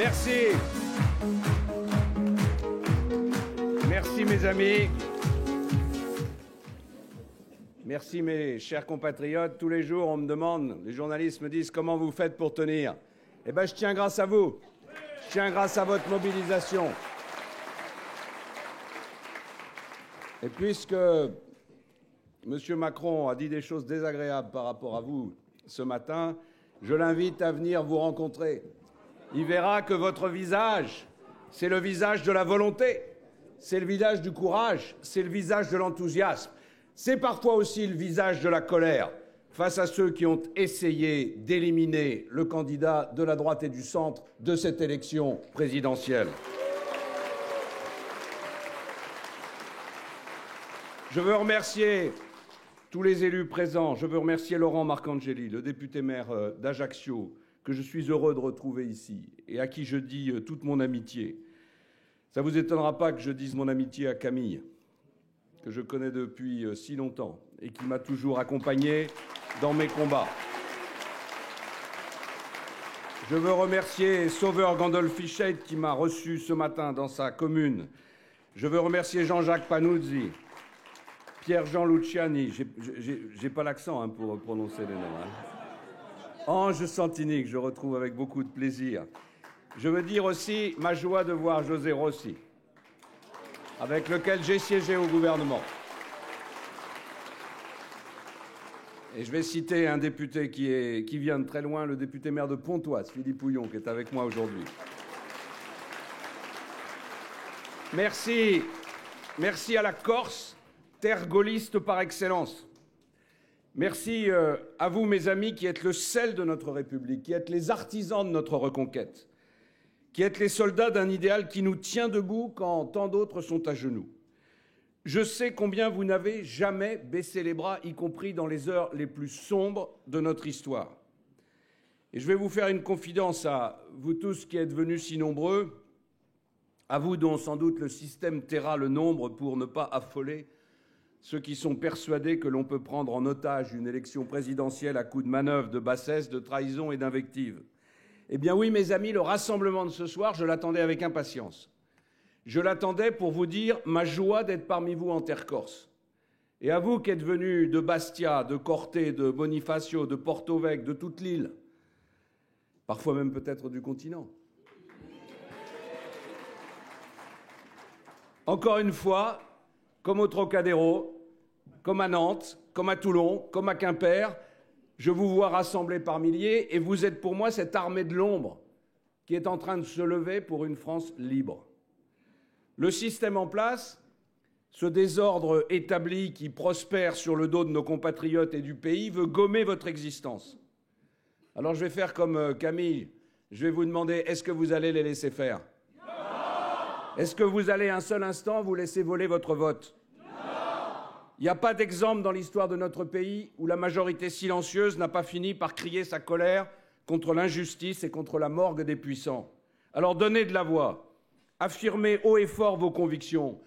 Merci. Merci mes amis. Merci mes chers compatriotes. Tous les jours, on me demande, les journalistes me disent comment vous faites pour tenir. Eh bien, je tiens grâce à vous. Je tiens grâce à votre mobilisation. Et puisque M. Macron a dit des choses désagréables par rapport à vous ce matin, je l'invite à venir vous rencontrer. Il verra que votre visage, c'est le visage de la volonté, c'est le visage du courage, c'est le visage de l'enthousiasme. C'est parfois aussi le visage de la colère face à ceux qui ont essayé d'éliminer le candidat de la droite et du centre de cette élection présidentielle. Je veux remercier tous les élus présents. Je veux remercier Laurent Marcangeli, le député maire d'Ajaccio, que je suis heureux de retrouver ici et à qui je dis toute mon amitié. Ça ne vous étonnera pas que je dise mon amitié à Camille, que je connais depuis si longtemps et qui m'a toujours accompagné dans mes combats. Je veux remercier Sauveur Gandolfi-Scheidt qui m'a reçu ce matin dans sa commune. Je veux remercier Jean-Jacques Panuzzi, Pierre-Jean Luciani, j'ai pas l'accent pour prononcer les noms. Ange Santini, que je retrouve avec beaucoup de plaisir. Je veux dire aussi ma joie de voir José Rossi, avec lequel j'ai siégé au gouvernement. Et je vais citer un député qui vient de très loin, le député maire de Pontoise, Philippe Houillon, qui est avec moi aujourd'hui. Merci à la Corse, terre gaulliste par excellence. Merci à vous, mes amis, qui êtes le sel de notre République, qui êtes les artisans de notre reconquête, qui êtes les soldats d'un idéal qui nous tient debout quand tant d'autres sont à genoux. Je sais combien vous n'avez jamais baissé les bras, y compris dans les heures les plus sombres de notre histoire. Et je vais vous faire une confidence à vous tous qui êtes venus si nombreux, à vous dont sans doute le système taira le nombre pour ne pas affoler ceux qui sont persuadés que l'on peut prendre en otage une élection présidentielle à coups de manœuvres, de bassesse, de trahison et d'invectives. Eh bien oui, mes amis, le rassemblement de ce soir, je l'attendais avec impatience. Je l'attendais pour vous dire ma joie d'être parmi vous en terre corse. Et à vous qui êtes venus de Bastia, de Corté, de Bonifacio, de Porto Vecchio, de toute l'île, parfois même peut-être du continent. Encore une fois, comme au Trocadéro, comme à Nantes, comme à Toulon, comme à Quimper, je vous vois rassemblés par milliers et vous êtes pour moi cette armée de l'ombre qui est en train de se lever pour une France libre. Le système en place, ce désordre établi qui prospère sur le dos de nos compatriotes et du pays, veut gommer votre existence. Alors je vais faire comme Camille, je vais vous demander, est-ce que vous allez les laisser faire ? Non ! Est-ce que vous allez un seul instant vous laisser voler votre vote ? Il n'y a pas d'exemple dans l'histoire de notre pays où la majorité silencieuse n'a pas fini par crier sa colère contre l'injustice et contre la morgue des puissants. Alors donnez de la voix, affirmez haut et fort vos convictions,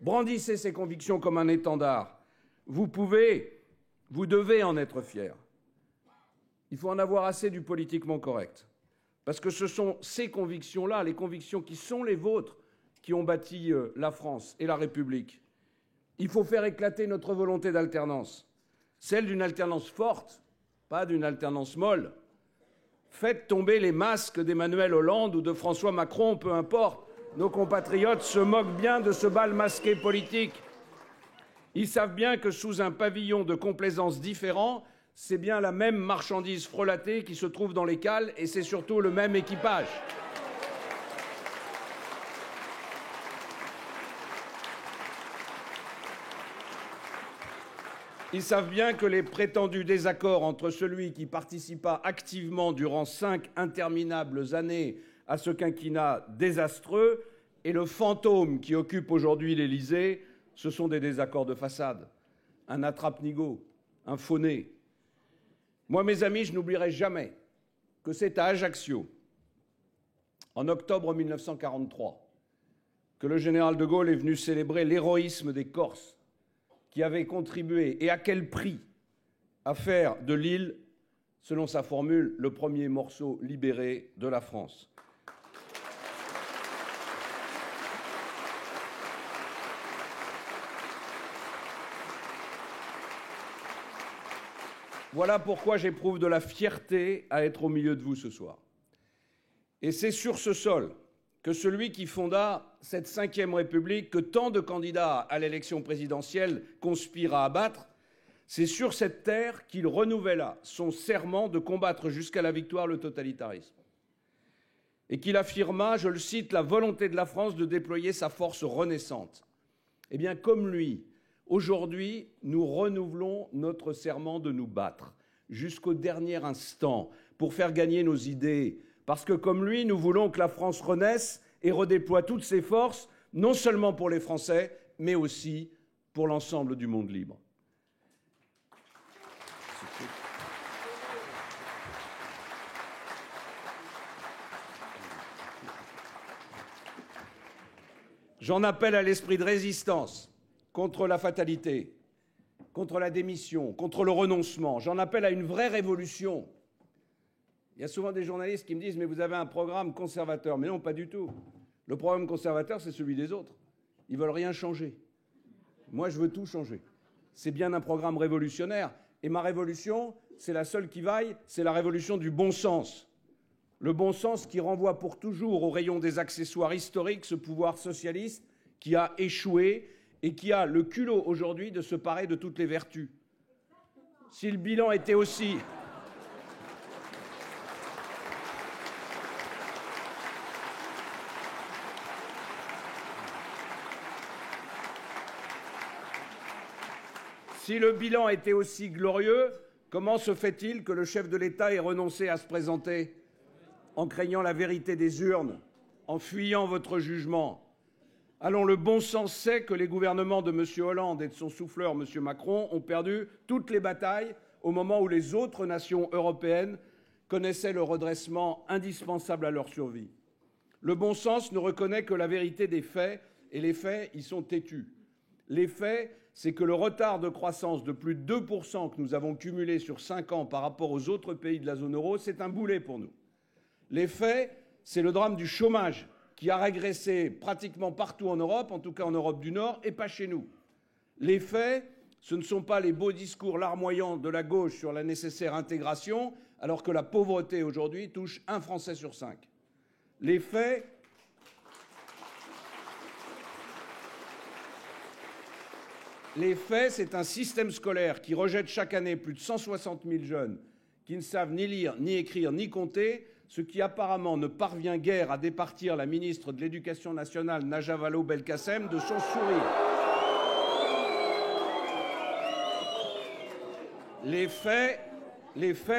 brandissez ces convictions comme un étendard. Vous pouvez, vous devez en être fiers. Il faut en avoir assez du politiquement correct. Parce que ce sont ces convictions-là, les convictions qui sont les vôtres, qui ont bâti la France et la République. Il faut faire éclater notre volonté d'alternance, celle d'une alternance forte, pas d'une alternance molle. Faites tomber les masques d'Emmanuel Hollande ou de François Macron, peu importe. Nos compatriotes se moquent bien de ce bal masqué politique. Ils savent bien que sous un pavillon de complaisance différent, c'est bien la même marchandise frelatée qui se trouve dans les cales et c'est surtout le même équipage. Ils savent bien que les prétendus désaccords entre celui qui participa activement durant 5 interminables années à ce quinquennat désastreux et le fantôme qui occupe aujourd'hui l'Élysée, ce sont des désaccords de façade, un attrape-nigo, un faux-nez. Moi, mes amis, je n'oublierai jamais que c'est à Ajaccio, en octobre 1943, que le général de Gaulle est venu célébrer l'héroïsme des Corses, qui avait contribué, et à quel prix, à faire de l'île, selon sa formule, le premier morceau libéré de la France. Voilà pourquoi j'éprouve de la fierté à être au milieu de vous ce soir. Et c'est sur ce sol que celui qui fonda cette 5e République, que tant de candidats à l'élection présidentielle conspirent à abattre, c'est sur cette terre qu'il renouvela son serment de combattre jusqu'à la victoire le totalitarisme. Et qu'il affirma, je le cite, la volonté de la France de déployer sa force renaissante. Eh bien, comme lui, aujourd'hui, nous renouvelons notre serment de nous battre jusqu'au dernier instant pour faire gagner nos idées. Parce que, comme lui, nous voulons que la France renaisse et redéploie toutes ses forces, non seulement pour les Français, mais aussi pour l'ensemble du monde libre. J'en appelle à l'esprit de résistance contre la fatalité, contre la démission, contre le renoncement. J'en appelle à une vraie révolution. Il y a souvent des journalistes qui me disent « mais vous avez un programme conservateur ». Mais non, pas du tout. Le programme conservateur, c'est celui des autres. Ils ne veulent rien changer. Moi, je veux tout changer. C'est bien un programme révolutionnaire. Et ma révolution, c'est la seule qui vaille, c'est la révolution du bon sens. Le bon sens qui renvoie pour toujours au rayon des accessoires historiques ce pouvoir socialiste qui a échoué et qui a le culot aujourd'hui de se parer de toutes les vertus. Si le bilan était aussi... Si le bilan était aussi glorieux, comment se fait-il que le chef de l'État ait renoncé à se présenter en craignant la vérité des urnes, en fuyant votre jugement? Allons, le bon sens sait que les gouvernements de M. Hollande et de son souffleur M. Macron ont perdu toutes les batailles au moment où les autres nations européennes connaissaient le redressement indispensable à leur survie. Le bon sens ne reconnaît que la vérité des faits, et les faits, ils sont têtus. Les faits, c'est que le retard de croissance de plus de 2% que nous avons cumulé sur 5 ans par rapport aux autres pays de la zone euro, c'est un boulet pour nous. Les faits, c'est le drame du chômage qui a régressé pratiquement partout en Europe, en tout cas en Europe du Nord, et pas chez nous. Les faits, ce ne sont pas les beaux discours larmoyants de la gauche sur la nécessaire intégration, alors que la pauvreté aujourd'hui touche 1 Français sur 5. Les faits... Les faits, c'est un système scolaire qui rejette chaque année plus de 160 000 jeunes qui ne savent ni lire, ni écrire, ni compter, ce qui apparemment ne parvient guère à départir la ministre de l'Éducation nationale, Najat Vallaud-Belkacem, de son sourire. Les faits,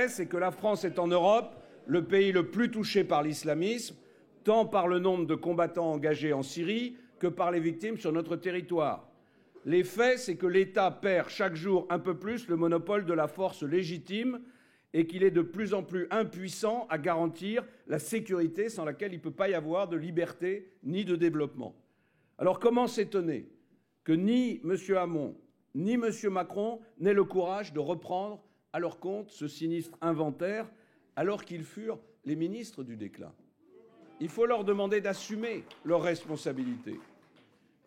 c'est que la France est en Europe le pays le plus touché par l'islamisme, tant par le nombre de combattants engagés en Syrie que par les victimes sur notre territoire. Les faits, c'est que l'État perd chaque jour un peu plus le monopole de la force légitime et qu'il est de plus en plus impuissant à garantir la sécurité sans laquelle il ne peut pas y avoir de liberté ni de développement. Alors comment s'étonner que ni M. Hamon ni M. Macron n'aient le courage de reprendre à leur compte ce sinistre inventaire alors qu'ils furent les ministres du déclin? Il faut leur demander d'assumer leurs responsabilités.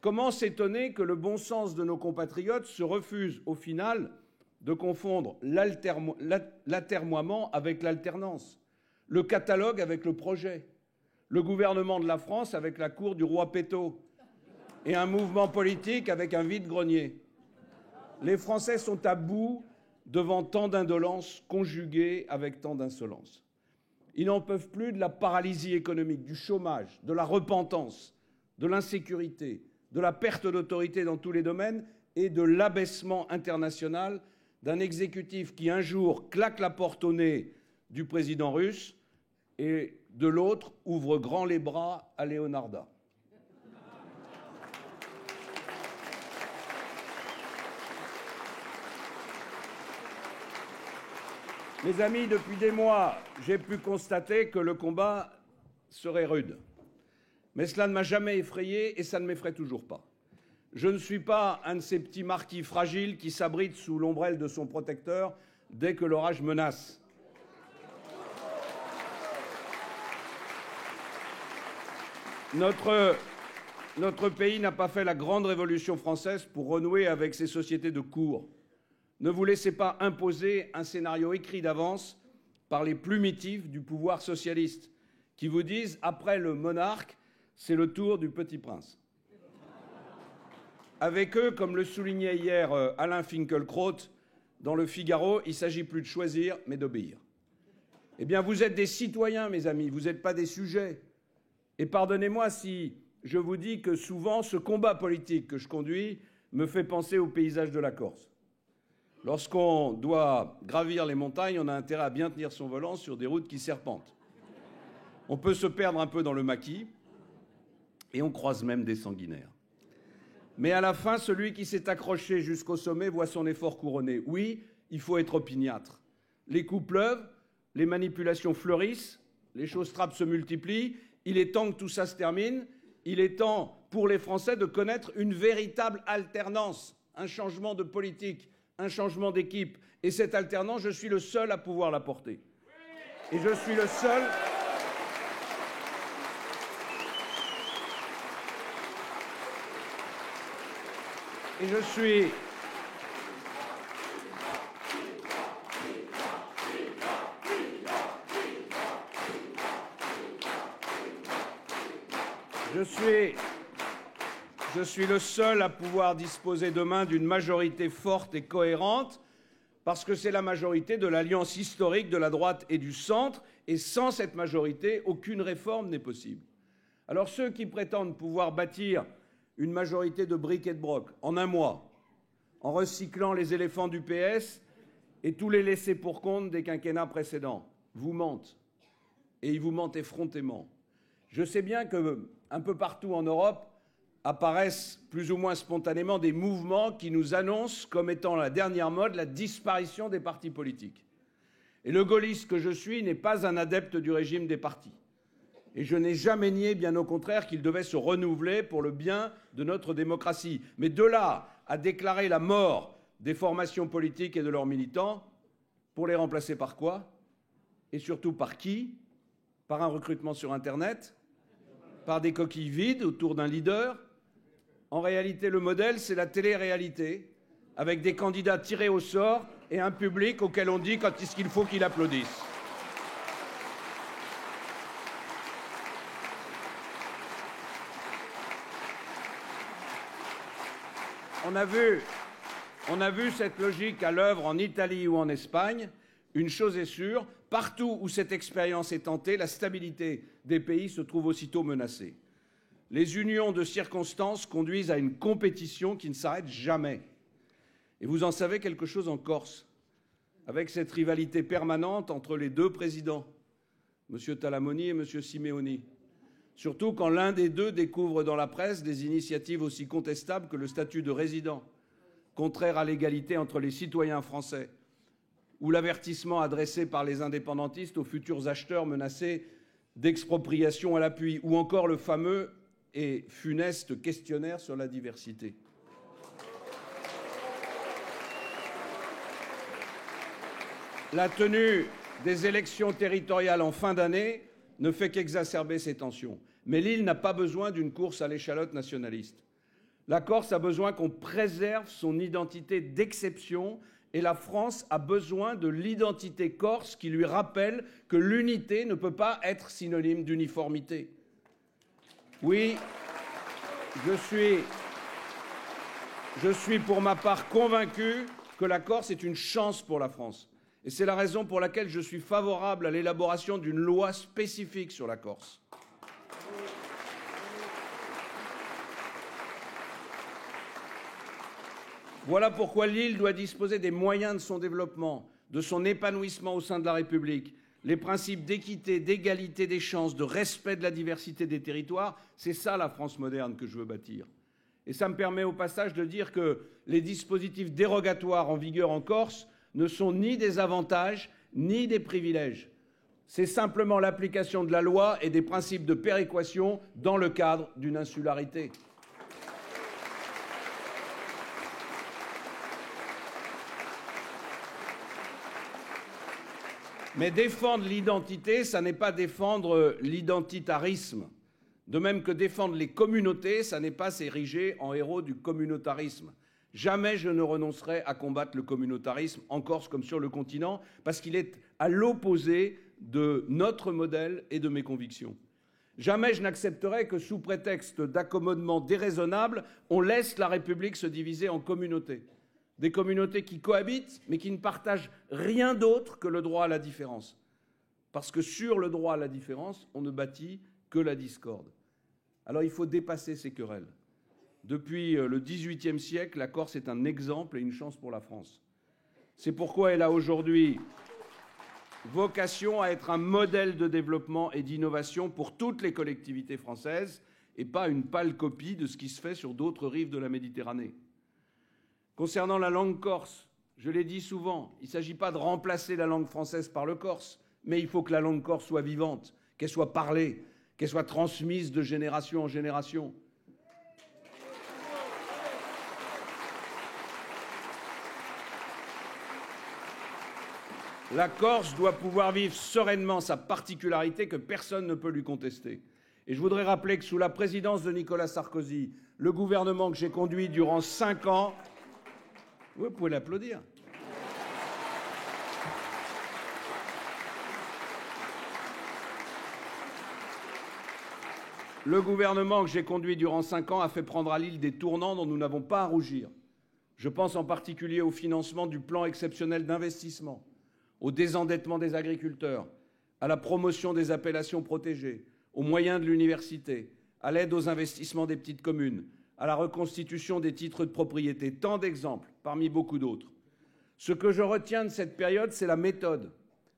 Comment s'étonner que le bon sens de nos compatriotes se refuse, au final, de confondre l'atermoiement avec l'alternance, le catalogue avec le projet, le gouvernement de la France avec la cour du roi Péto et un mouvement politique avec un vide-grenier? Les Français sont à bout devant tant d'indolence conjuguée avec tant d'insolence. Ils n'en peuvent plus de la paralysie économique, du chômage, de la repentance, de l'insécurité, de la perte d'autorité dans tous les domaines et de l'abaissement international d'un exécutif qui, un jour, claque la porte au nez du président russe et, de l'autre, ouvre grand les bras à Leonarda. Mes amis, depuis des mois, j'ai pu constater que le combat serait rude. Mais cela ne m'a jamais effrayé et ça ne m'effraie toujours pas. Je ne suis pas un de ces petits marquis fragiles qui s'abritent sous l'ombrelle de son protecteur dès que l'orage menace. Notre pays n'a pas fait la grande révolution française pour renouer avec ses sociétés de cour. Ne vous laissez pas imposer un scénario écrit d'avance par les plumitifs du pouvoir socialiste qui vous disent, après le monarque, c'est le tour du petit prince. Avec eux, comme le soulignait hier Alain Finkielkraut dans Le Figaro, il ne s'agit plus de choisir, mais d'obéir. Eh bien, vous êtes des citoyens, mes amis, vous n'êtes pas des sujets. Et pardonnez-moi si je vous dis que souvent, ce combat politique que je conduis me fait penser au paysage de la Corse. Lorsqu'on doit gravir les montagnes, on a intérêt à bien tenir son volant sur des routes qui serpentent. On peut se perdre un peu dans le maquis et on croise même des sanguinaires. Mais à la fin, celui qui s'est accroché jusqu'au sommet voit son effort couronné. Oui, il faut être opiniâtre. Les coups pleuvent, les manipulations fleurissent, les choses trappes se multiplient. Il est temps que tout ça se termine. Il est temps pour les Français de connaître une véritable alternance, un changement de politique, un changement d'équipe. Et cette alternance, je suis le seul à pouvoir la porter. Et je suis le seul... Et je suis... Je suis le seul à pouvoir disposer demain d'une majorité forte et cohérente, parce que c'est la majorité de l'alliance historique de la droite et du centre, et sans cette majorité, aucune réforme n'est possible. Alors ceux qui prétendent pouvoir bâtir une majorité de briques et de broc en un mois, en recyclant les éléphants du PS et tous les laissés pour compte des quinquennats précédents, vous mentent. Et ils vous mentent effrontément. Je sais bien qu'un peu partout en Europe apparaissent plus ou moins spontanément des mouvements qui nous annoncent comme étant la dernière mode la disparition des partis politiques. Et le gaulliste que je suis n'est pas un adepte du régime des partis. Et je n'ai jamais nié, bien au contraire, qu'il devait se renouveler pour le bien de notre démocratie. Mais de là à déclarer la mort des formations politiques et de leurs militants, pour les remplacer par quoi? Et surtout par qui? Par un recrutement sur Internet? Par des coquilles vides autour d'un leader? En réalité, le modèle, c'est la télé-réalité, avec des candidats tirés au sort et un public auquel on dit quand est-ce qu'il faut qu'il applaudisse. On a vu cette logique à l'œuvre en Italie ou en Espagne. Une chose est sûre, partout où cette expérience est tentée, la stabilité des pays se trouve aussitôt menacée. Les unions de circonstances conduisent à une compétition qui ne s'arrête jamais. Et vous en savez quelque chose en Corse, avec cette rivalité permanente entre les deux présidents, M. Talamoni et M. Simeoni. Surtout quand l'un des deux découvre dans la presse des initiatives aussi contestables que le statut de résident, contraire à l'égalité entre les citoyens français, ou l'avertissement adressé par les indépendantistes aux futurs acheteurs menacés d'expropriation à l'appui, ou encore le fameux et funeste questionnaire sur la diversité. La tenue des élections territoriales en fin d'année ne fait qu'exacerber ces tensions. Mais l'île n'a pas besoin d'une course à l'échalote nationaliste. La Corse a besoin qu'on préserve son identité d'exception et la France a besoin de l'identité corse qui lui rappelle que l'unité ne peut pas être synonyme d'uniformité. Oui, je suis pour ma part convaincu que la Corse est une chance pour la France. Et c'est la raison pour laquelle je suis favorable à l'élaboration d'une loi spécifique sur la Corse. Voilà pourquoi l'île doit disposer des moyens de son développement, de son épanouissement au sein de la République. Les principes d'équité, d'égalité des chances, de respect de la diversité des territoires, c'est ça la France moderne que je veux bâtir. Et ça me permet au passage de dire que les dispositifs dérogatoires en vigueur en Corse ne sont ni des avantages ni des privilèges. C'est simplement l'application de la loi et des principes de péréquation dans le cadre d'une insularité. Mais défendre l'identité, ça n'est pas défendre l'identitarisme. De même que défendre les communautés, ça n'est pas s'ériger en héros du communautarisme. Jamais je ne renoncerai à combattre le communautarisme en Corse comme sur le continent, parce qu'il est à l'opposé de notre modèle et de mes convictions. Jamais je n'accepterai que sous prétexte d'accommodement déraisonnable, on laisse la République se diviser en communautés. Des communautés qui cohabitent, mais qui ne partagent rien d'autre que le droit à la différence. Parce que sur le droit à la différence, on ne bâtit que la discorde. Alors il faut dépasser ces querelles. Depuis le XVIIIe siècle, la Corse est un exemple et une chance pour la France. C'est pourquoi elle a aujourd'hui vocation à être un modèle de développement et d'innovation pour toutes les collectivités françaises et pas une pâle copie de ce qui se fait sur d'autres rives de la Méditerranée. Concernant la langue corse, je l'ai dit souvent, il ne s'agit pas de remplacer la langue française par le corse, mais il faut que la langue corse soit vivante, qu'elle soit parlée, qu'elle soit transmise de génération en génération. La Corse doit pouvoir vivre sereinement sa particularité que personne ne peut lui contester. Et je voudrais rappeler que sous la présidence de Nicolas Sarkozy, le gouvernement que j'ai conduit durant 5 ans... Oui, vous pouvez l'applaudir. Le gouvernement que j'ai conduit durant 5 ans a fait prendre à l'île des tournants dont nous n'avons pas à rougir. Je pense en particulier au financement du plan exceptionnel d'investissement, au désendettement des agriculteurs, à la promotion des appellations protégées, aux moyens de l'université, à l'aide aux investissements des petites communes, à la reconstitution des titres de propriété. Tant d'exemples, parmi beaucoup d'autres. Ce que je retiens de cette période, c'est la méthode,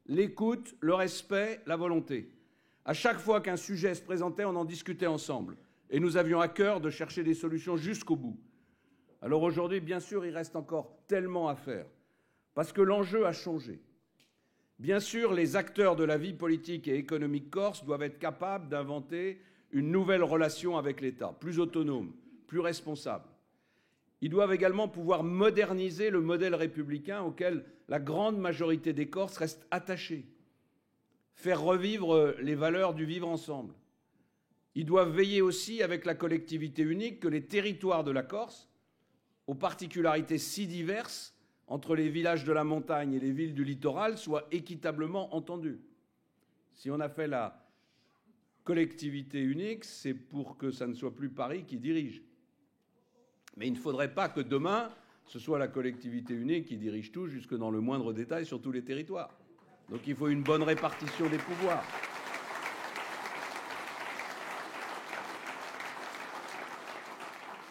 l'écoute, le respect, la volonté. À chaque fois qu'un sujet se présentait, on en discutait ensemble. Et nous avions à cœur de chercher des solutions jusqu'au bout. Alors aujourd'hui, bien sûr, il reste encore tellement à faire, parce que l'enjeu a changé. Bien sûr, les acteurs de la vie politique et économique corse doivent être capables d'inventer une nouvelle relation avec l'État, plus autonome, plus responsable. Ils doivent également pouvoir moderniser le modèle républicain auquel la grande majorité des Corses restent attachés, faire revivre les valeurs du vivre ensemble. Ils doivent veiller aussi, avec la collectivité unique, que les territoires de la Corse, aux particularités si diverses, entre les villages de la montagne et les villes du littoral, soient équitablement entendus. Si on a fait la collectivité unique, c'est pour que ça ne soit plus Paris qui dirige. Mais il ne faudrait pas que demain, ce soit la collectivité unique qui dirige tout, jusque dans le moindre détail, sur tous les territoires. Donc il faut une bonne répartition des pouvoirs.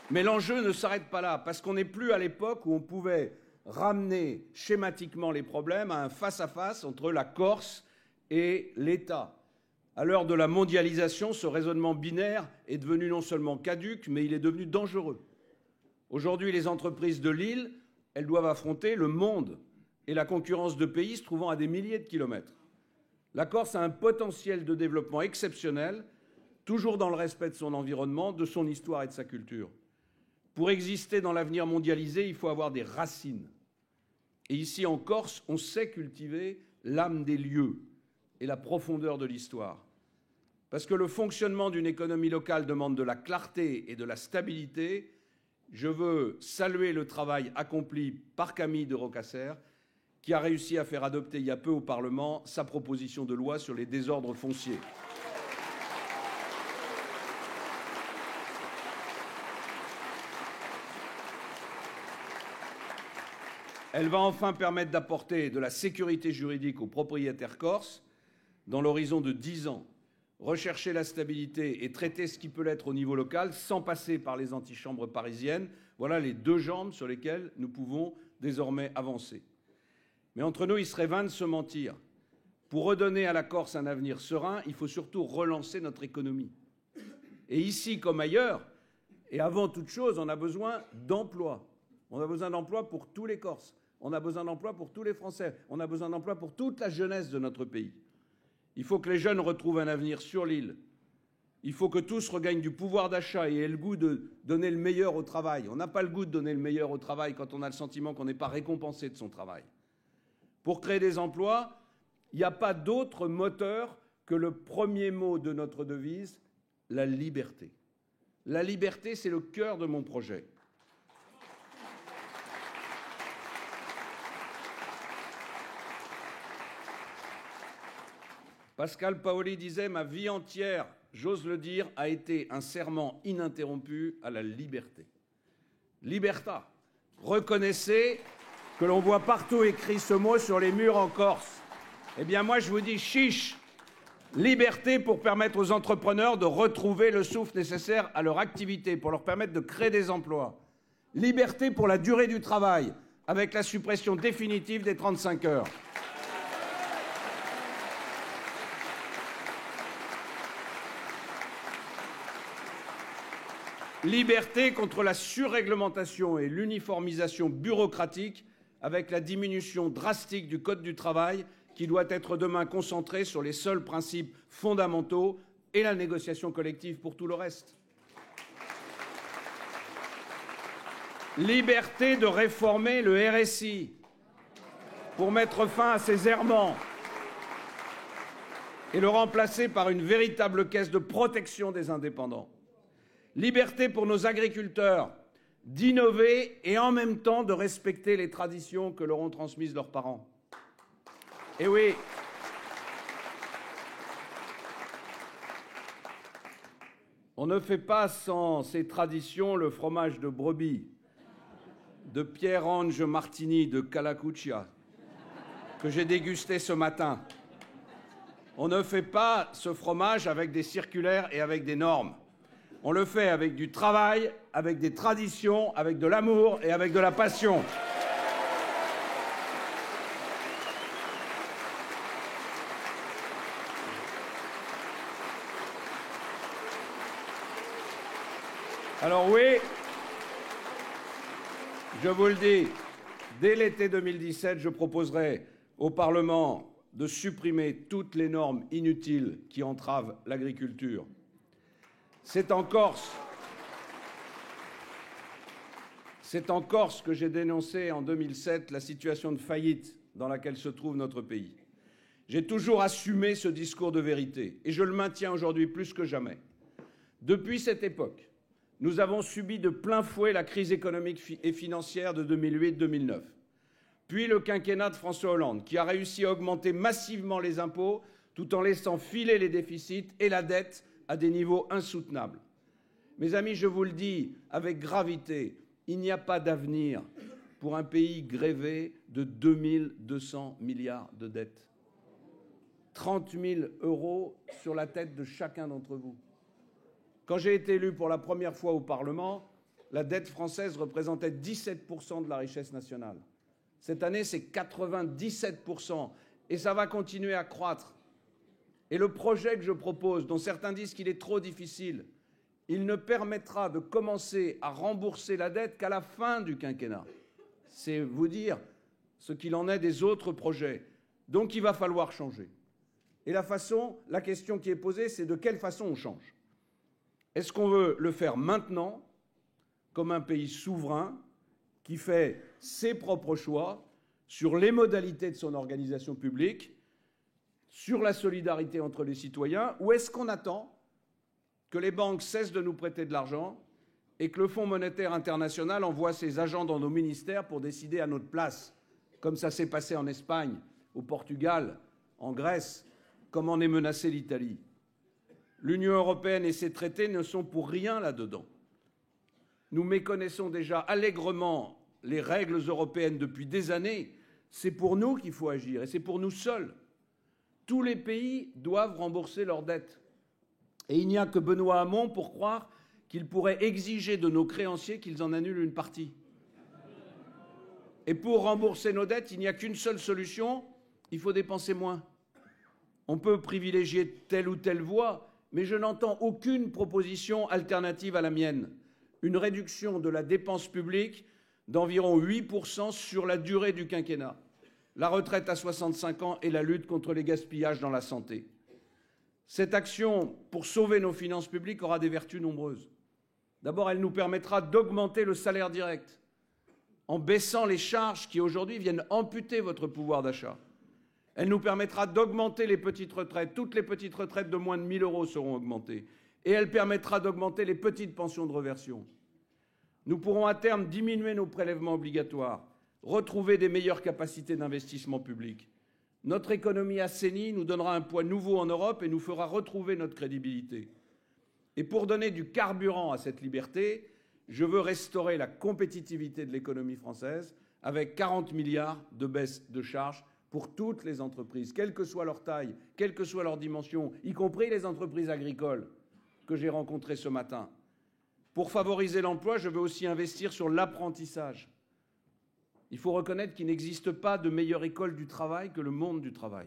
Mais l'enjeu ne s'arrête pas là, parce qu'on n'est plus à l'époque où on pouvait ramener schématiquement les problèmes à un face-à-face entre la Corse et l'État. À l'heure de la mondialisation, ce raisonnement binaire est devenu non seulement caduc, mais il est devenu dangereux. Aujourd'hui, les entreprises de l'île, elles doivent affronter le monde et la concurrence de pays se trouvant à des milliers de kilomètres. La Corse a un potentiel de développement exceptionnel, toujours dans le respect de son environnement, de son histoire et de sa culture. Pour exister dans l'avenir mondialisé, il faut avoir des racines. Et ici, en Corse, on sait cultiver l'âme des lieux et la profondeur de l'histoire. Parce que le fonctionnement d'une économie locale demande de la clarté et de la stabilité. Je veux saluer le travail accompli par Camille de Rocasser, qui a réussi à faire adopter il y a peu au Parlement sa proposition de loi sur les désordres fonciers. Elle va enfin permettre d'apporter de la sécurité juridique aux propriétaires corses dans l'horizon de 10 ans, rechercher la stabilité et traiter ce qui peut l'être au niveau local sans passer par les antichambres parisiennes. Voilà les 2 jambes sur lesquelles nous pouvons désormais avancer. Mais entre nous, il serait vain de se mentir. Pour redonner à la Corse un avenir serein, il faut surtout relancer notre économie. Et ici, comme ailleurs, et avant toute chose, on a besoin d'emplois. On a besoin d'emplois pour tous les Corses. On a besoin d'emplois pour tous les Français. On a besoin d'emplois pour toute la jeunesse de notre pays. Il faut que les jeunes retrouvent un avenir sur l'île. Il faut que tous regagnent du pouvoir d'achat et aient le goût de donner le meilleur au travail. On n'a pas le goût de donner le meilleur au travail quand on a le sentiment qu'on n'est pas récompensé de son travail. Pour créer des emplois, il n'y a pas d'autre moteur que le premier mot de notre devise, la liberté. La liberté, c'est le cœur de mon projet. Pascal Paoli disait « Ma vie entière, j'ose le dire, a été un serment ininterrompu à la liberté. » Liberta. Reconnaissez que l'on voit partout écrit ce mot sur les murs en Corse. Eh bien moi je vous dis chiche. Liberté pour permettre aux entrepreneurs de retrouver le souffle nécessaire à leur activité, pour leur permettre de créer des emplois. Liberté pour la durée du travail, avec la suppression définitive des 35 heures. Liberté contre la surréglementation et l'uniformisation bureaucratique, avec la diminution drastique du Code du travail, qui doit être demain concentré sur les seuls principes fondamentaux et la négociation collective pour tout le reste. Liberté de réformer le RSI pour mettre fin à ces errements et le remplacer par une véritable caisse de protection des indépendants. Liberté pour nos agriculteurs d'innover et en même temps de respecter les traditions que leur ont transmises leurs parents. Et oui, on ne fait pas sans ces traditions le fromage de brebis, de Pierre-Ange Martini de Calacuccia, que j'ai dégusté ce matin. On ne fait pas ce fromage avec des circulaires et avec des normes. On le fait avec du travail, avec des traditions, avec de l'amour et avec de la passion. Alors oui, je vous le dis, dès l'été 2017, je proposerai au Parlement de supprimer toutes les normes inutiles qui entravent l'agriculture. C'est en Corse que j'ai dénoncé en 2007 la situation de faillite dans laquelle se trouve notre pays. J'ai toujours assumé ce discours de vérité et je le maintiens aujourd'hui plus que jamais. Depuis cette époque, nous avons subi de plein fouet la crise économique et financière de 2008-2009, puis le quinquennat de François Hollande, qui a réussi à augmenter massivement les impôts tout en laissant filer les déficits et la dette à des niveaux insoutenables. Mes amis, je vous le dis avec gravité, il n'y a pas d'avenir pour un pays grévé de 2200 milliards de dettes. 30 000 € sur la tête de chacun d'entre vous. Quand j'ai été élu pour la première fois au Parlement, la dette française représentait 17% de la richesse nationale. Cette année, c'est 97% et ça va continuer à croître. Et le projet que je propose, dont certains disent qu'il est trop difficile, il ne permettra de commencer à rembourser la dette qu'à la fin du quinquennat. C'est vous dire ce qu'il en est des autres projets. Donc il va falloir changer. Et la question qui est posée, c'est de quelle façon on change ? Est-ce qu'on veut le faire maintenant, comme un pays souverain qui fait ses propres choix sur les modalités de son organisation publique, sur la solidarité entre les citoyens, ou est-ce qu'on attend que les banques cessent de nous prêter de l'argent et que le Fonds monétaire international envoie ses agents dans nos ministères pour décider à notre place, comme ça s'est passé en Espagne, au Portugal, en Grèce, comme en est menacée l'Italie? L'Union européenne et ses traités ne sont pour rien là-dedans. Nous méconnaissons déjà allègrement les règles européennes depuis des années. C'est pour nous qu'il faut agir et c'est pour nous seuls. Tous les pays doivent rembourser leurs dettes. Et il n'y a que Benoît Hamon pour croire qu'il pourrait exiger de nos créanciers qu'ils en annulent une partie. Et pour rembourser nos dettes, il n'y a qu'une seule solution, il faut dépenser moins. On peut privilégier telle ou telle voie, mais je n'entends aucune proposition alternative à la mienne. Une réduction de la dépense publique d'environ 8% sur la durée du quinquennat. La retraite à 65 ans et la lutte contre les gaspillages dans la santé. Cette action pour sauver nos finances publiques aura des vertus nombreuses. D'abord, elle nous permettra d'augmenter le salaire direct en baissant les charges qui aujourd'hui viennent amputer votre pouvoir d'achat. Elle nous permettra d'augmenter les petites retraites. Toutes les petites retraites de moins de 1 000 € seront augmentées. Et elle permettra d'augmenter les petites pensions de réversion. Nous pourrons à terme diminuer nos prélèvements obligatoires, retrouver des meilleures capacités d'investissement public. Notre économie assainie nous donnera un poids nouveau en Europe et nous fera retrouver notre crédibilité. Et pour donner du carburant à cette liberté, je veux restaurer la compétitivité de l'économie française avec 40 milliards de baisse de charges pour toutes les entreprises, quelle que soit leur taille, quelle que soit leur dimension, y compris les entreprises agricoles que j'ai rencontrées ce matin. Pour favoriser l'emploi, je veux aussi investir sur l'apprentissage. Il faut reconnaître qu'il n'existe pas de meilleure école du travail que le monde du travail.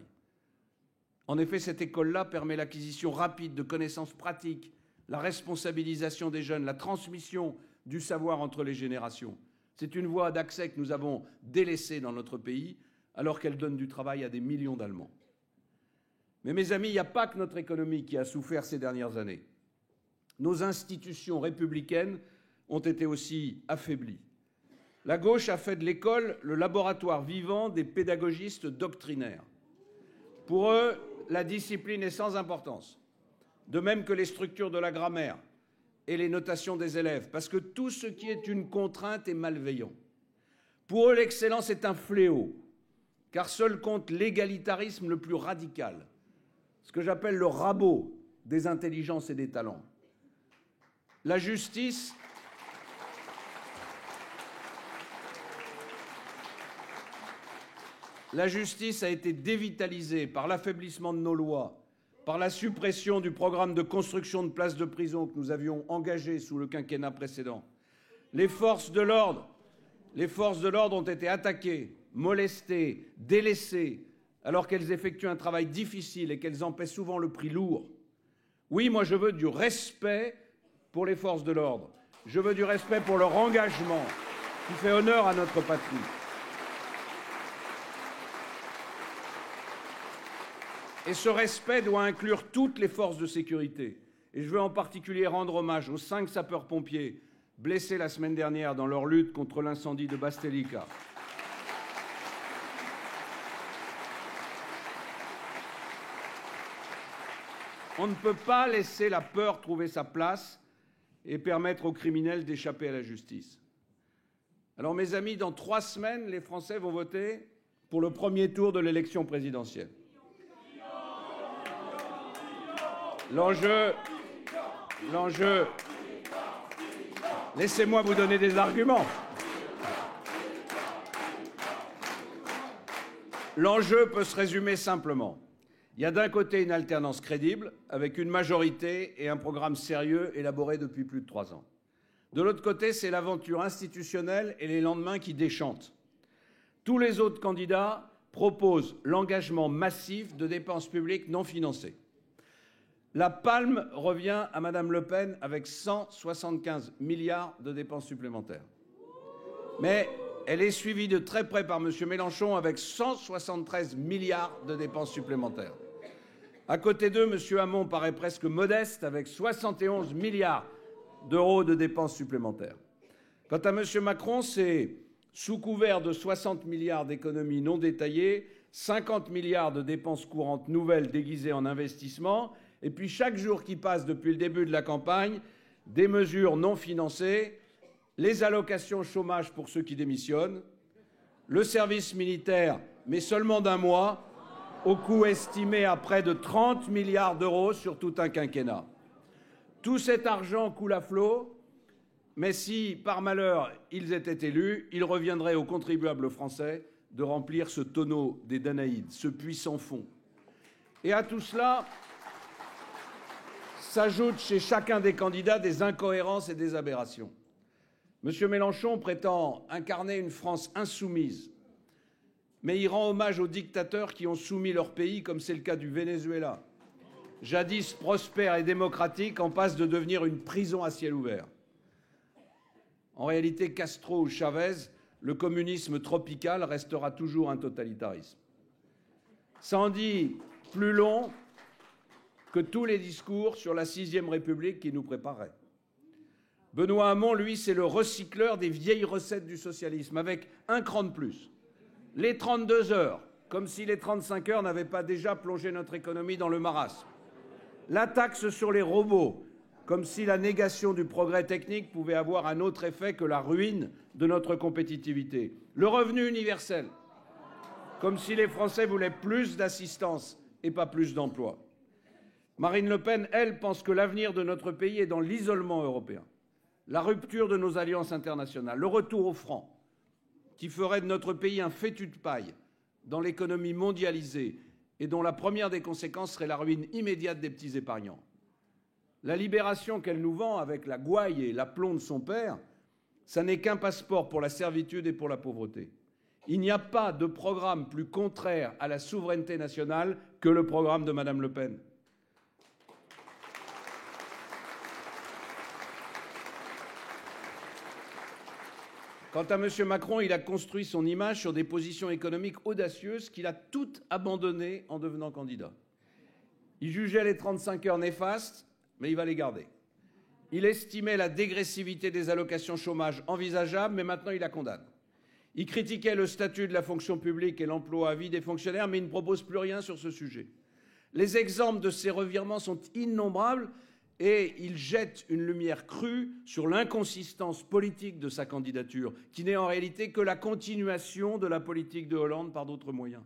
En effet, cette école-là permet l'acquisition rapide de connaissances pratiques, la responsabilisation des jeunes, la transmission du savoir entre les générations. C'est une voie d'accès que nous avons délaissée dans notre pays, alors qu'elle donne du travail à des millions d'Allemands. Mais mes amis, il n'y a pas que notre économie qui a souffert ces dernières années. Nos institutions républicaines ont été aussi affaiblies. La gauche a fait de l'école le laboratoire vivant des pédagogistes doctrinaires. Pour eux, la discipline est sans importance, de même que les structures de la grammaire et les notations des élèves, parce que tout ce qui est une contrainte est malveillant. Pour eux, l'excellence est un fléau, car seul compte l'égalitarisme le plus radical, ce que j'appelle le rabot des intelligences et des talents. La justice a été dévitalisée par l'affaiblissement de nos lois, par la suppression du programme de construction de places de prison que nous avions engagé sous le quinquennat précédent. Les forces de l'ordre ont été attaquées, molestées, délaissées, alors qu'elles effectuent un travail difficile et qu'elles en paient souvent le prix lourd. Oui, moi je veux du respect pour les forces de l'ordre. Je veux du respect pour leur engagement qui fait honneur à notre patrie. Et ce respect doit inclure toutes les forces de sécurité. Et je veux en particulier rendre hommage aux 5 sapeurs-pompiers blessés la semaine dernière dans leur lutte contre l'incendie de Bastelica. On ne peut pas laisser la peur trouver sa place et permettre aux criminels d'échapper à la justice. Alors mes amis, dans 3 semaines, les Français vont voter pour le premier tour de l'élection présidentielle. L'enjeu, laissez-moi vous donner des arguments. L'enjeu peut se résumer simplement. Il y a d'un côté une alternance crédible, avec une majorité et un programme sérieux élaboré depuis plus de 3 ans. De l'autre côté, c'est l'aventure institutionnelle et les lendemains qui déchantent. Tous les autres candidats proposent l'engagement massif de dépenses publiques non financées. La palme revient à Madame Le Pen avec 175 milliards de dépenses supplémentaires. Mais elle est suivie de très près par Monsieur Mélenchon avec 173 milliards de dépenses supplémentaires. À côté d'eux, Monsieur Hamon paraît presque modeste avec 71 milliards d'euros de dépenses supplémentaires. Quant à Monsieur Macron, c'est sous couvert de 60 milliards d'économies non détaillées, 50 milliards de dépenses courantes nouvelles déguisées en investissements, et puis chaque jour qui passe depuis le début de la campagne, des mesures non financées, les allocations chômage pour ceux qui démissionnent, le service militaire, mais seulement d'1 mois, au coût estimé à près de 30 milliards d'euros sur tout un quinquennat. Tout cet argent coule à flot, mais si, par malheur, ils étaient élus, il reviendrait aux contribuables français de remplir ce tonneau des Danaïdes, ce puits sans fond. Et à tout cela s'ajoutent chez chacun des candidats des incohérences et des aberrations. M. Mélenchon prétend incarner une France insoumise, mais il rend hommage aux dictateurs qui ont soumis leur pays, comme c'est le cas du Venezuela, jadis prospère et démocratique, en passe de devenir une prison à ciel ouvert. En réalité, Castro ou Chavez, le communisme tropical restera toujours un totalitarisme. Ça en dit plus long que tous les discours sur la 6e République qui nous préparaient. Benoît Hamon, lui, c'est le recycleur des vieilles recettes du socialisme, avec un cran de plus. Les 32 heures, comme si les 35 heures n'avaient pas déjà plongé notre économie dans le marasme. La taxe sur les robots, comme si la négation du progrès technique pouvait avoir un autre effet que la ruine de notre compétitivité. Le revenu universel, comme si les Français voulaient plus d'assistance et pas plus d'emplois. Marine Le Pen, elle, pense que l'avenir de notre pays est dans l'isolement européen, la rupture de nos alliances internationales, le retour au franc, qui ferait de notre pays un fétu de paille dans l'économie mondialisée et dont la première des conséquences serait la ruine immédiate des petits épargnants. La libération qu'elle nous vend avec la gouaille et l'aplomb de son père, ça n'est qu'un passeport pour la servitude et pour la pauvreté. Il n'y a pas de programme plus contraire à la souveraineté nationale que le programme de Madame Le Pen. Quant à M. Macron, il a construit son image sur des positions économiques audacieuses qu'il a toutes abandonnées en devenant candidat. Il jugeait les 35 heures néfastes, mais il va les garder. Il estimait la dégressivité des allocations chômage envisageable, mais maintenant il la condamne. Il critiquait le statut de la fonction publique et l'emploi à vie des fonctionnaires, mais il ne propose plus rien sur ce sujet. Les exemples de ces revirements sont innombrables et il jette une lumière crue sur l'inconsistance politique de sa candidature, qui n'est en réalité que la continuation de la politique de Hollande par d'autres moyens.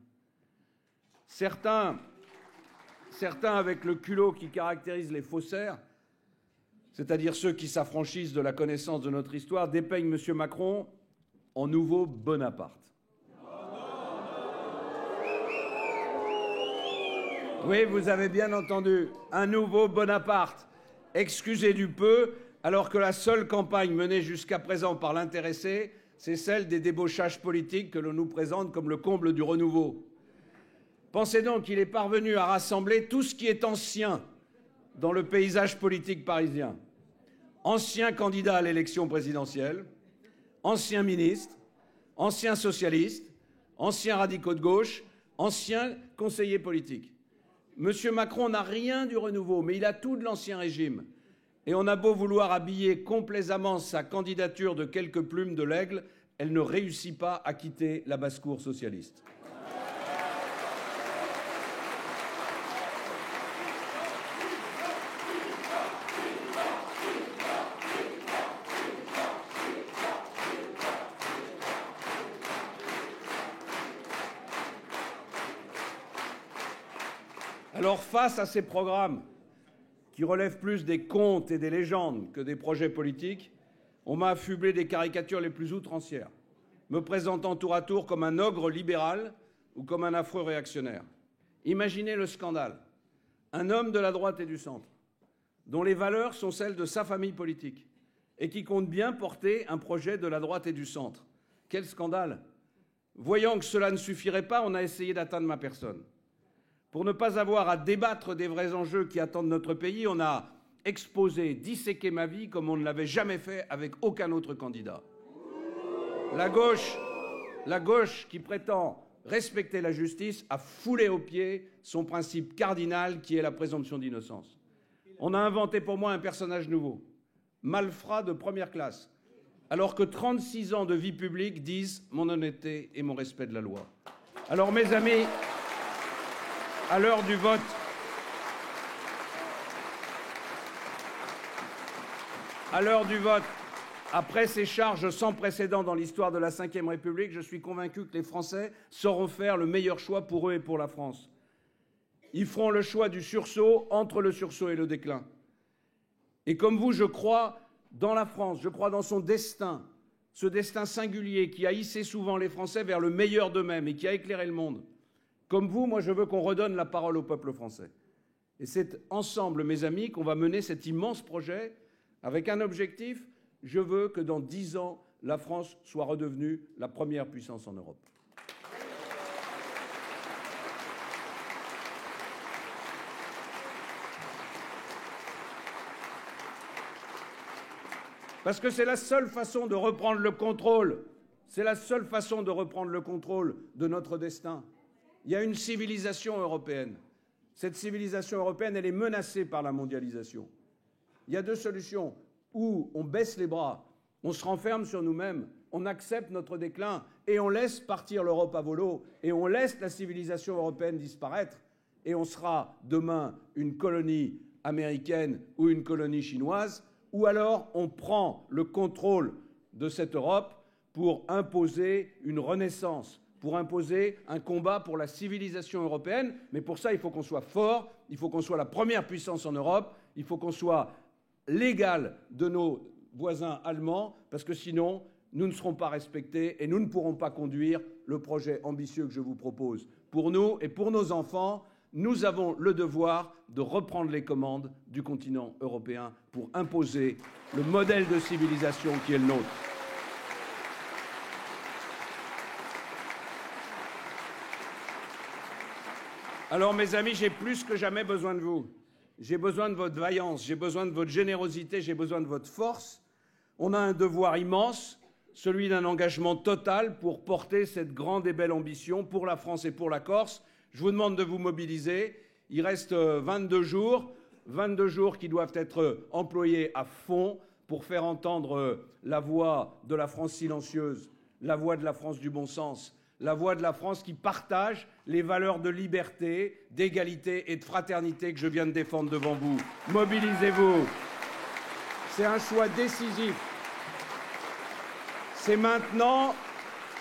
Certains, avec le culot qui caractérise les faussaires, c'est-à-dire ceux qui s'affranchissent de la connaissance de notre histoire, dépeignent M. Macron en nouveau Bonaparte. Oui, vous avez bien entendu, un nouveau Bonaparte, excusé du peu, alors que la seule campagne menée jusqu'à présent par l'intéressé, c'est celle des débauchages politiques que l'on nous présente comme le comble du renouveau. Pensez donc qu'il est parvenu à rassembler tout ce qui est ancien dans le paysage politique parisien. Anciens candidats à l'élection présidentielle, anciens ministres, anciens socialistes, anciens radicaux de gauche, anciens conseillers politiques. M. Macron n'a rien du renouveau, mais il a tout de l'ancien régime. Et on a beau vouloir habiller complaisamment sa candidature de quelques plumes de l'aigle, elle ne réussit pas à quitter la basse-cour socialiste. Alors, face à ces programmes qui relèvent plus des contes et des légendes que des projets politiques, on m'a affublé des caricatures les plus outrancières, me présentant tour à tour comme un ogre libéral ou comme un affreux réactionnaire. Imaginez le scandale. Un homme de la droite et du centre, dont les valeurs sont celles de sa famille politique, et qui compte bien porter un projet de la droite et du centre. Quel scandale! Voyant que cela ne suffirait pas, on a essayé d'atteindre ma personne. Pour ne pas avoir à débattre des vrais enjeux qui attendent notre pays, on a exposé, disséqué ma vie comme on ne l'avait jamais fait avec aucun autre candidat. La gauche qui prétend respecter la justice a foulé aux pieds son principe cardinal qui est la présomption d'innocence. On a inventé pour moi un personnage nouveau, malfrat de première classe, alors que 36 ans de vie publique disent mon honnêteté et mon respect de la loi. Alors mes amis, à l'heure du vote, après ces charges sans précédent dans l'histoire de la Ve République, je suis convaincu que les Français sauront faire le meilleur choix pour eux et pour la France. Ils feront le choix du sursaut entre le sursaut et le déclin. Et comme vous, je crois dans la France, je crois dans son destin, ce destin singulier qui a hissé souvent les Français vers le meilleur d'eux-mêmes et qui a éclairé le monde. Comme vous, moi, je veux qu'on redonne la parole au peuple français. Et c'est ensemble, mes amis, qu'on va mener cet immense projet avec un objectif. Je veux que dans 10 ans, la France soit redevenue la première puissance en Europe. Parce que c'est la seule façon de reprendre le contrôle. C'est la seule façon de reprendre le contrôle de notre destin. Il y a une civilisation européenne. Cette civilisation européenne, elle est menacée par la mondialisation. Il y a deux solutions. Ou on baisse les bras, on se renferme sur nous-mêmes, on accepte notre déclin et on laisse partir l'Europe à volo et on laisse la civilisation européenne disparaître et on sera demain une colonie américaine ou une colonie chinoise, ou alors on prend le contrôle de cette Europe pour imposer une renaissance pour imposer un combat pour la civilisation européenne. Mais pour ça, il faut qu'on soit fort, il faut qu'on soit la première puissance en Europe, il faut qu'on soit l'égal de nos voisins allemands, parce que sinon, nous ne serons pas respectés et nous ne pourrons pas conduire le projet ambitieux que je vous propose. Pour nous et pour nos enfants, nous avons le devoir de reprendre les commandes du continent européen pour imposer le modèle de civilisation qui est le nôtre. Alors, mes amis, j'ai plus que jamais besoin de vous. J'ai besoin de votre vaillance, j'ai besoin de votre générosité, j'ai besoin de votre force. On a un devoir immense, celui d'un engagement total pour porter cette grande et belle ambition pour la France et pour la Corse. Je vous demande de vous mobiliser. Il reste 22 jours qui doivent être employés à fond pour faire entendre la voix de la France silencieuse, la voix de la France du bon sens, la voix de la France qui partage les valeurs de liberté, d'égalité et de fraternité que je viens de défendre devant vous. Mobilisez-vous. C'est un choix décisif. C'est maintenant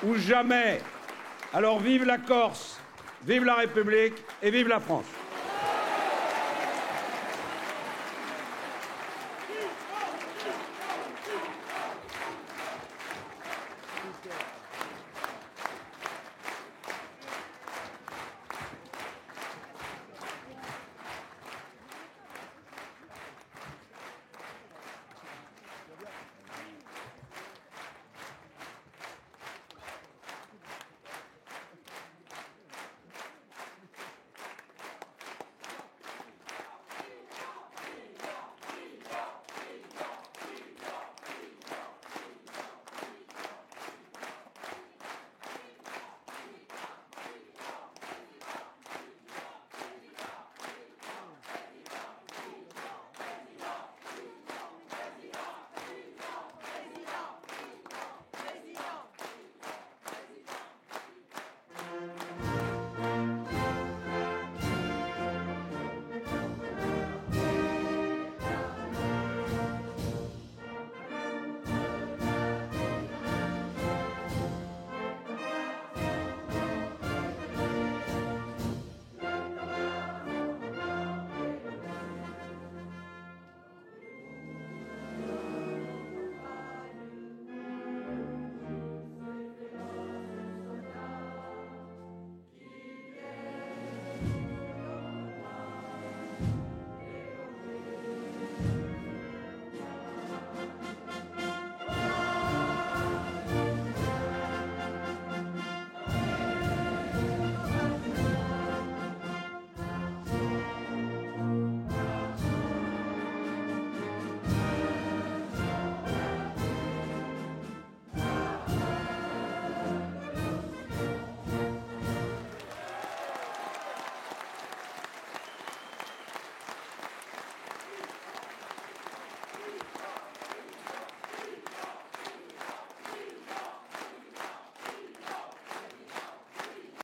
ou jamais. Alors vive la Corse, vive la République et vive la France.